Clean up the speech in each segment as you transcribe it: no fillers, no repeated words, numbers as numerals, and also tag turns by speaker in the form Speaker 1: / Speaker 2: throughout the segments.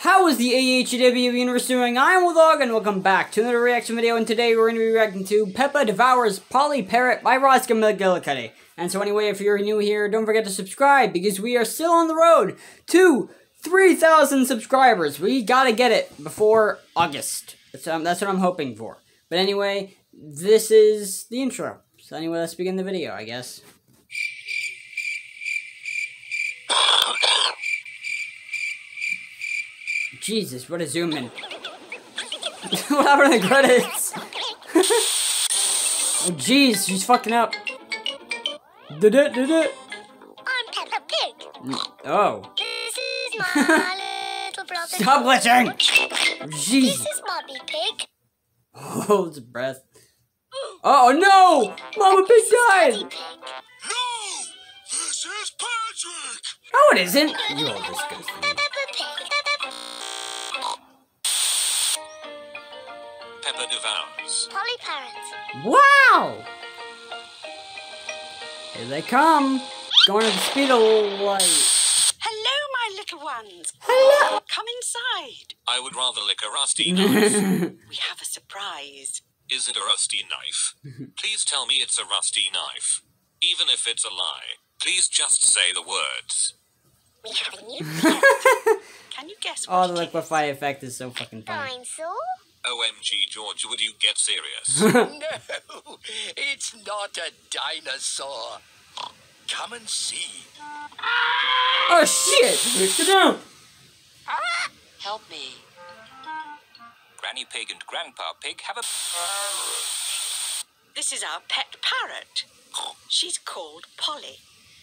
Speaker 1: How is the AHW universe doing? I'm Willdog and welcome back to another reaction video, and today we're going to be reacting to Peppa Devours Polly Parrot by Roscoe McGillicuddy. And so anyway, if you're new here, don't forget to subscribe because we are still on the road to 3,000 subscribers. We gotta get it before August. That's what I'm hoping for. But anyway, this is the intro. So anyway, let's begin the video, I guess. Jesus, what a zoom in. What happened to the credits? Oh jeez, she's fucking up.
Speaker 2: I'm Peppa Pig.
Speaker 1: Oh.
Speaker 2: This is my little brother.
Speaker 1: Stop glitching! Jeez.
Speaker 2: This is Mommy Pig.
Speaker 1: Holds his breath. Oh no! Mama Pig died!
Speaker 3: No! This is Patrick!
Speaker 1: No, it isn't! You all disgusting.
Speaker 2: Peppa Pig.
Speaker 3: Peppa Devours.
Speaker 2: Polly Parrot.
Speaker 1: Wow! Here they come. Going at the speed of light.
Speaker 4: Hello, my little ones.
Speaker 1: Hello!
Speaker 4: Come inside.
Speaker 3: I would rather lick a rusty knife.
Speaker 4: We have a surprise.
Speaker 3: Is it a rusty knife? Please tell me it's a rusty knife. Even if it's a lie, please just say the words.
Speaker 2: We have a new pet.
Speaker 4: Can you guess
Speaker 1: Oh,
Speaker 4: what
Speaker 1: the
Speaker 4: it is?
Speaker 1: liquefy effect is so fucking funny.
Speaker 2: Dinosaur.
Speaker 3: OMG, George, would you get serious?
Speaker 5: No, it's not a dinosaur. Come and see.
Speaker 1: Oh shit! Get down!
Speaker 6: Help me.
Speaker 3: Granny Pig and Grandpa Pig have a...
Speaker 4: This is our pet parrot. She's called Polly.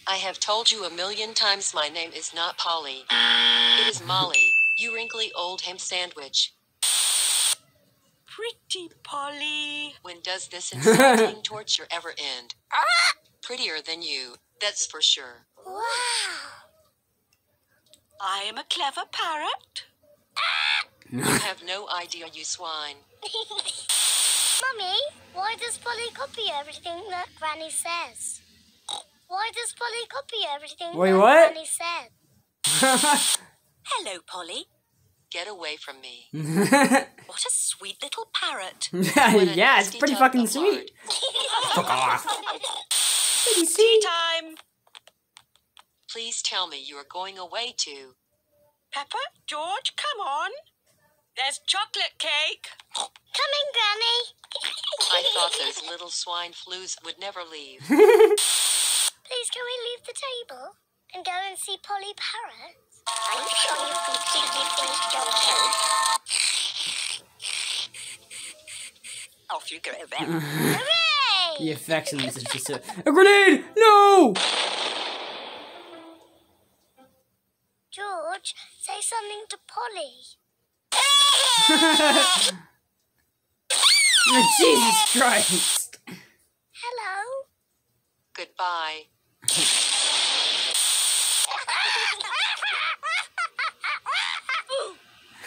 Speaker 6: I have told you 1,000,000 times my name is not Polly. It is Molly, you wrinkly old ham sandwich.
Speaker 4: Pretty Polly.
Speaker 6: When does this insulting torture ever end? Prettier than you, that's for sure.
Speaker 2: Wow.
Speaker 4: I am a clever parrot.
Speaker 6: You have no idea, you swine.
Speaker 2: Mummy, why does Polly copy everything that Granny says? Why does Polly copy everything
Speaker 1: Wait,
Speaker 2: that
Speaker 1: what?
Speaker 2: Granny said?
Speaker 4: Hello, Polly.
Speaker 6: Get away from me.
Speaker 4: What a sweet little parrot.
Speaker 1: Yeah, it's pretty fucking sweet. Fuck off.
Speaker 4: Tea time.
Speaker 6: Please tell me you are going away to...
Speaker 4: Peppa, George, come on. There's chocolate cake.
Speaker 2: Coming, Granny.
Speaker 6: I thought those little swine flus would never leave.
Speaker 2: Please, can we leave the table and go and see Polly Parrot? Are you sure you've completely finished your cake?
Speaker 4: Off you go then.
Speaker 2: Hooray!
Speaker 1: The effects in this is just a grenade! No!
Speaker 2: George, say something to Polly.
Speaker 1: Jesus Christ!
Speaker 2: Hello?
Speaker 6: Goodbye.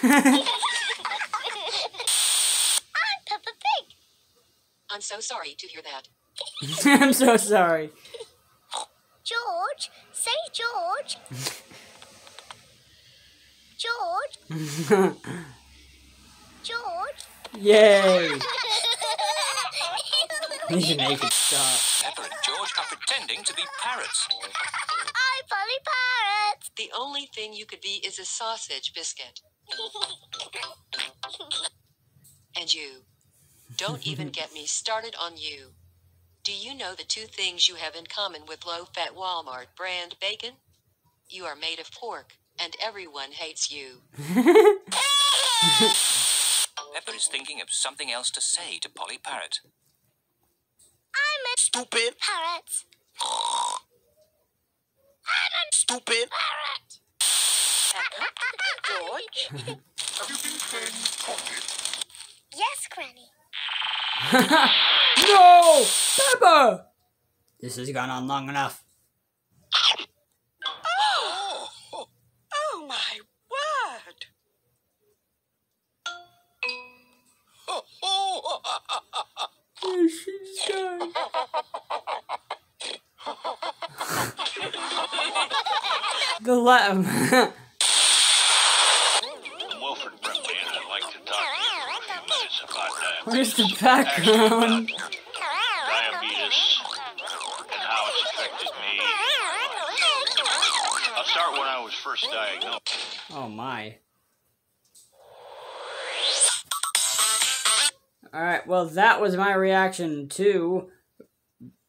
Speaker 2: I'm Peppa Pig.
Speaker 6: I'm so sorry to hear that.
Speaker 1: I'm so sorry.
Speaker 2: George, say George. George. George.
Speaker 1: Yay! He's an naked stop.
Speaker 3: Peppa and George are pretending to be parrots.
Speaker 2: I'm Polly Parrot.
Speaker 6: The only thing you could be is a sausage biscuit. And you. Don't even get me started on you. Do you know the two things you have in common with low-fat Walmart brand bacon? You are made of pork, and everyone hates you.
Speaker 3: Peppa is thinking of something else to say to Polly Parrot.
Speaker 2: I'm a
Speaker 5: Stupid.
Speaker 2: parrot.
Speaker 5: Stupid.
Speaker 2: Parrot.
Speaker 4: Peppa, George.
Speaker 3: Have you been playing pocket?
Speaker 2: Yes, Granny.
Speaker 1: No! Peppa! This has gone on long enough.
Speaker 4: Oh, my word.
Speaker 1: She's done. The Where's the background?
Speaker 7: Diabetes and how it's affected me. I'll start when I was first diagnosed.
Speaker 1: Oh my. Alright, well that was my reaction to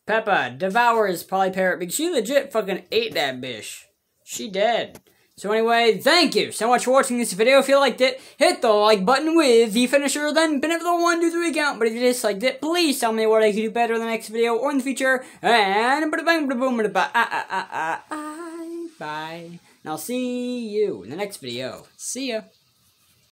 Speaker 1: Peppa Devours Polly Parrot because she legit fucking ate that bitch. She dead. So anyway, thank you so much for watching this video. If you liked it, hit the like button with the finisher, then pin it for the 1, 2, 3 count. But if you disliked it, please tell me what I can do better in the next video or in the future. And bye. And I'll see you in the next video. See ya.